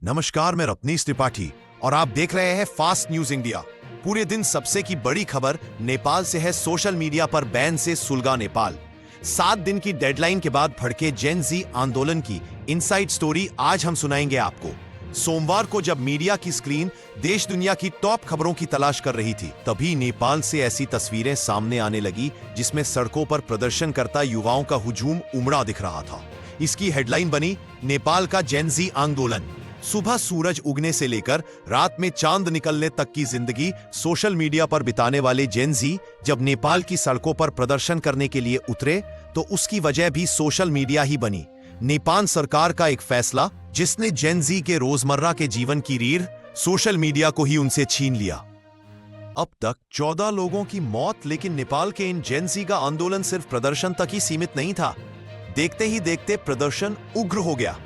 नमस्कार, मैं रत्नीश त्रिपाठी और आप देख रहे हैं फास्ट न्यूज इंडिया। पूरे दिन सबसे की बड़ी खबर नेपाल से है। सोशल मीडिया पर बैन से सुलगा नेपाल। 7 दिन की डेडलाइन के बाद भड़के जेन जी आंदोलन की इनसाइड स्टोरी आज हम सुनाएंगे आपको। सोमवार को जब मीडिया की स्क्रीन देश दुनिया की टॉप खबरों की तलाश कर रही थी, तभी नेपाल से ऐसी तस्वीरें सामने आने लगी जिसमें सड़कों पर प्रदर्शनकर्ता युवाओं का हुजूम उमड़ा दिख रहा था। इसकी हेडलाइन बनी नेपाल का जेन जी आंदोलन। सुबह सूरज उगने से लेकर रात में चांद निकलने तक की जिंदगी सोशल मीडिया पर बिताने वाले जेन जी जब नेपाल की सड़कों पर प्रदर्शन करने के लिए उतरे तो उसकी वजह भी सोशल मीडिया ही बनी। नेपाल सरकार का एक फैसला जिसने जेन जी के रोजमर्रा के जीवन की रीढ़ सोशल मीडिया को ही उनसे छीन लिया। अब तक 14 लोगों की मौत, लेकिन नेपाल के इन जेन जी का आंदोलन सिर्फ प्रदर्शन तक ही सीमित नहीं था। देखते ही देखते प्रदर्शन उग्र हो गया।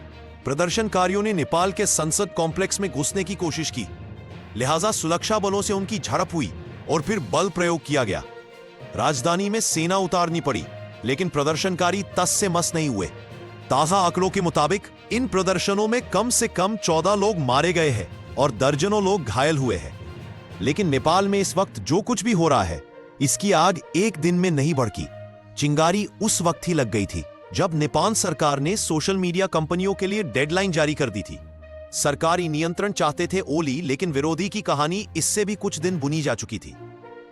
प्रदर्शनकारियों ने नेपाल के संसद कॉम्प्लेक्स में घुसने की कोशिश की, लिहाजा सुरक्षा बलों से उनकी झड़प हुई और फिर बल प्रयोग किया गया। राजधानी में सेना उतारनी पड़ी, लेकिन प्रदर्शनकारी तस से मस नहीं हुए। ताजा आंकड़ों के मुताबिक इन प्रदर्शनों में कम से कम 14 लोग मारे गए हैं और दर्जनों लोग घायल हुए हैं। लेकिन नेपाल में इस वक्त जो कुछ भी हो रहा है, इसकी आग एक दिन में नहीं भड़की। चिंगारी उस वक्त ही लग गई थी जब नेपाल सरकार ने सोशल मीडिया कंपनियों के लिए डेडलाइन जारी कर दी थी। सरकारी नियंत्रण चाहते थे ओली, लेकिन विरोधी की कहानी इससे भी कुछ दिन बुनी जा चुकी थी।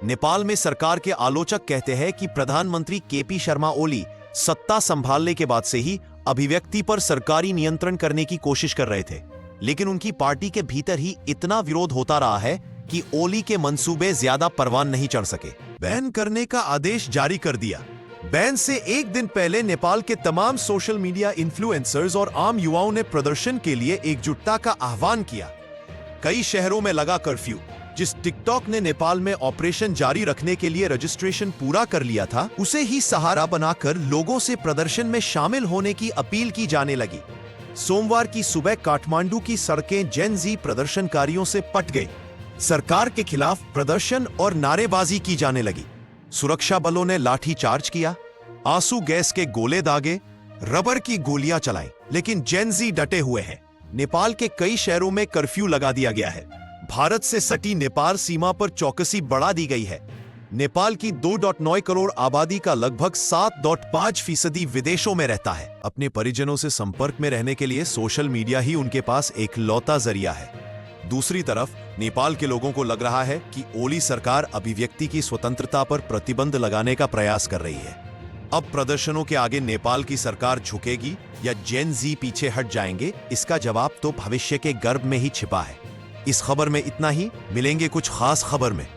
नेपाल में सरकार के आलोचक कहते हैं कि प्रधानमंत्री केपी शर्मा ओली सत्ता संभालने के बाद से ही अभिव्यक्ति पर सरकारी नियंत्रण करने की कोशिश कर रहे थे, लेकिन उनकी पार्टी के भीतर ही इतना विरोध होता रहा है कि ओली के मंसूबे ज्यादा परवान नहीं चढ़ सके। बैन करने का आदेश जारी कर दिया। बैन से एक दिन पहले नेपाल के तमाम सोशल मीडिया इन्फ्लुएंसर्स और आम युवाओं ने प्रदर्शन के लिए एकजुटता का आह्वान किया। कई शहरों में लगा कर्फ्यू। जिस टिकटॉक ने नेपाल में ऑपरेशन जारी रखने के लिए रजिस्ट्रेशन पूरा कर लिया था, उसे ही सहारा बनाकर लोगों से प्रदर्शन में शामिल होने की अपील की जाने लगी। सोमवार की सुबह काठमांडू की सड़कें जेन जी प्रदर्शनकारियों से पट गई। सरकार के खिलाफ प्रदर्शन और नारेबाजी की जाने लगी। सुरक्षा बलों ने लाठी चार्ज किया, आंसू गैस के गोले दागे, रबर की गोलियां चलाई, लेकिन जेन जी डटे हुए हैं। नेपाल के कई शहरों में कर्फ्यू लगा दिया गया है। भारत से सटी नेपाल सीमा पर चौकसी बढ़ा दी गई है। नेपाल की 2.9 करोड़ आबादी का लगभग 7.5% विदेशों में रहता है। अपने परिजनों से संपर्क में रहने के लिए सोशल मीडिया ही उनके पास एक लौता जरिया है। दूसरी तरफ नेपाल के लोगों को लग रहा है कि ओली सरकार अभिव्यक्ति की स्वतंत्रता पर प्रतिबंध लगाने का प्रयास कर रही है। अब प्रदर्शनों के आगे नेपाल की सरकार झुकेगी या जेन जी पीछे हट जाएंगे, इसका जवाब तो भविष्य के गर्भ में ही छिपा है। इस खबर में इतना ही। मिलेंगे कुछ खास खबर में।